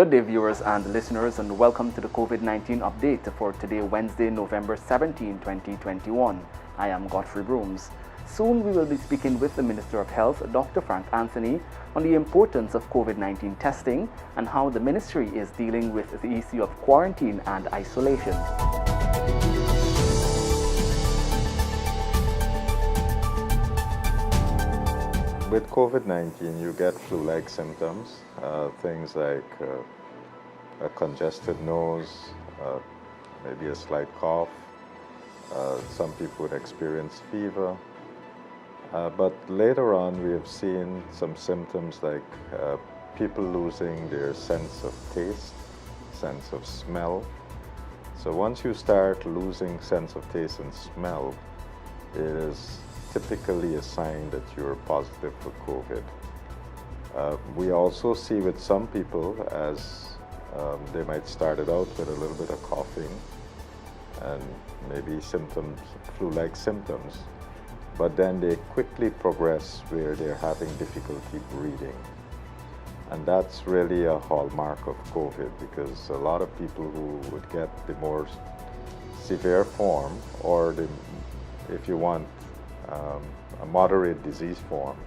Good day, viewers and listeners, and welcome to the COVID-19 update for today, Wednesday, November 17, 2021. I am Godfrey Brooms. Soon we will be speaking with the Minister of Health, Dr. Frank Anthony, on the importance of COVID-19 testing and how the ministry is dealing with the issue of quarantine and isolation. With COVID-19, you get flu-like symptoms, things like a congested nose, maybe a slight cough. Some people would experience fever. But later on, we have seen some symptoms like people losing their sense of taste, sense of smell. So once you start losing sense of taste and smell, it is typically a sign that you're positive for COVID. We also see with some people as they might start it out with a little bit of coughing and maybe symptoms, flu-like symptoms, but then they quickly progress where they're having difficulty breathing. And that's really a hallmark of COVID, because a lot of people who would get the more severe form, or the, if you want, a moderate disease form,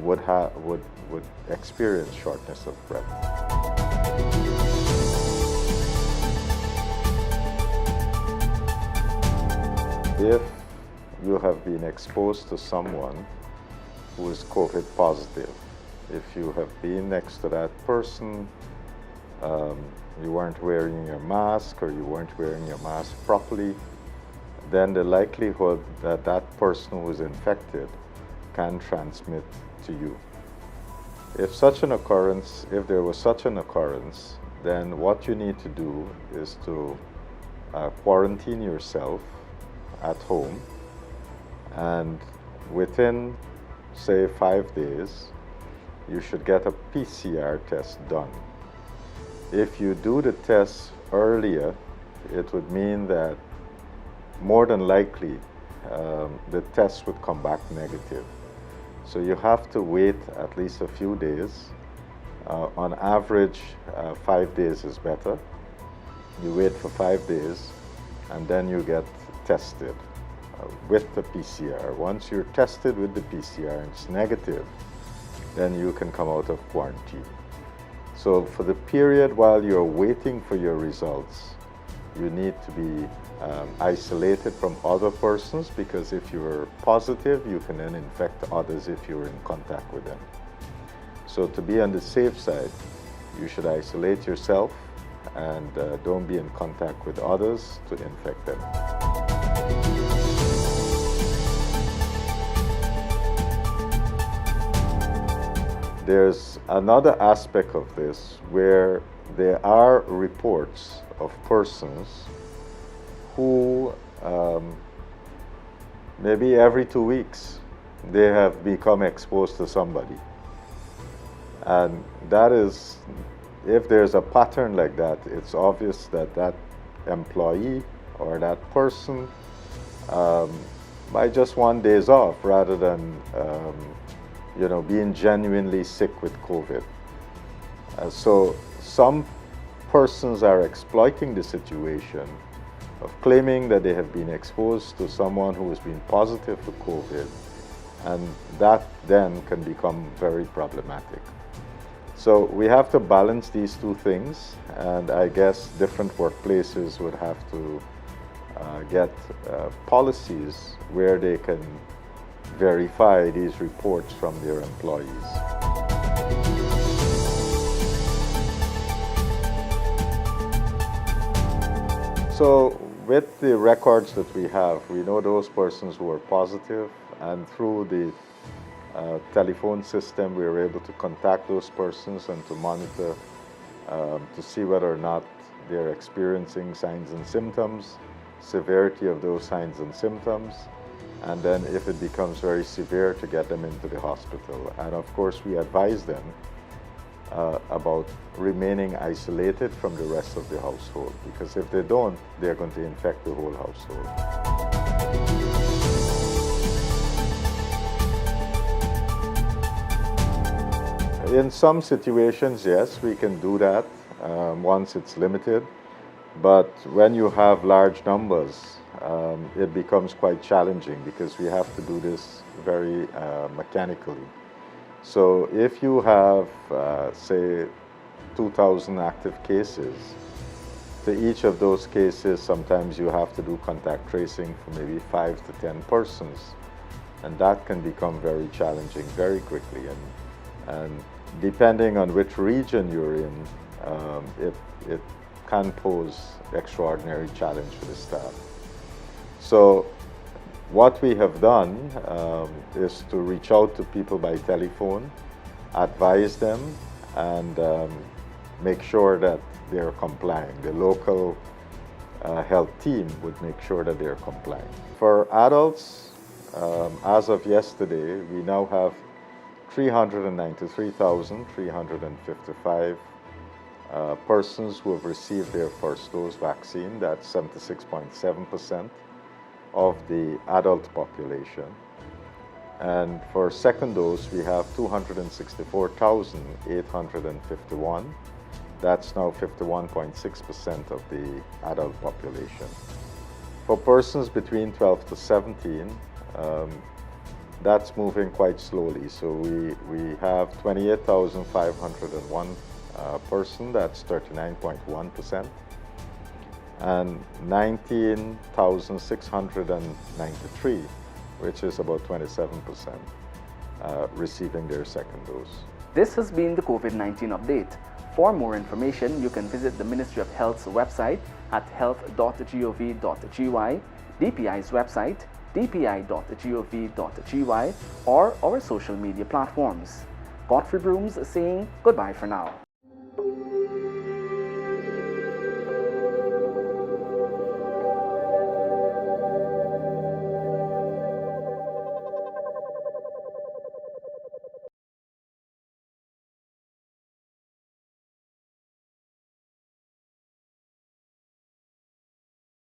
would experience shortness of breath. If you have been exposed to someone who is COVID positive, if you have been next to that person, you weren't wearing your mask or you weren't wearing your mask properly, then the likelihood that that person who is infected can transmit to you. If there was such an occurrence, then what you need to do is to quarantine yourself at home, and within, say, 5 days, you should get a PCR test done. If you do the test earlier, it would mean that more than likely the test would come back negative. So you have to wait at least a few days. On average, 5 days is better. You wait for 5 days and then you get tested with the PCR. Once you're tested with the PCR and it's negative, then you can come out of quarantine. So for the period while you're waiting for your results, you need to be isolated from other persons, because if you're positive, you can then infect others if you're in contact with them. So to be on the safe side, you should isolate yourself and don't be in contact with others to infect them. There's another aspect of this where there are reports of persons who maybe every 2 weeks they have become exposed to somebody. And that is, if there's a pattern like that, it's obvious that that employee or that person might just want days off rather than being genuinely sick with COVID. So some persons are exploiting the situation of claiming that they have been exposed to someone who has been positive for COVID, and that then can become very problematic. So we have to balance these two things, and I guess different workplaces would have to get policies where they can verify these reports from their employees. So with the records that we have, we know those persons who are positive, and through the telephone system, we are able to contact those persons and to monitor to see whether or not they're experiencing signs and symptoms, severity of those signs and symptoms, and then if it becomes very severe, to get them into the hospital. And of course, we advise them about remaining isolated from the rest of the household, because if they don't, they're going to infect the whole household. in some situations, yes, we can do that once it's limited. But when you have large numbers, it becomes quite challenging because we have to do this very mechanically. So if you have, say, 2,000 active cases, to each of those cases, sometimes you have to do contact tracing for maybe 5 to 10 persons. And that can become very challenging very quickly. And depending on which region you're in, it can pose extraordinary challenge for the staff. So what we have done is to reach out to people by telephone, advise them, and make sure that they're complying. The local health team would make sure that they're complying. For adults, as of yesterday, we now have 393,355 persons who have received their first dose vaccine. That's 76.7% of the adult population. And for second dose, we have 264,851. That's now 51.6% of the adult population. For persons between 12 to 17, that's moving quite slowly. So we have 28,501 person, that's 39.1%, and 19,693, which is about 27%, receiving their second dose. This has been the COVID-19 update. For more information, you can visit the Ministry of Health's website at health.gov.gy, DPI's website, dpi.gov.gy, or our social media platforms. Godfrey Brooms saying goodbye for now.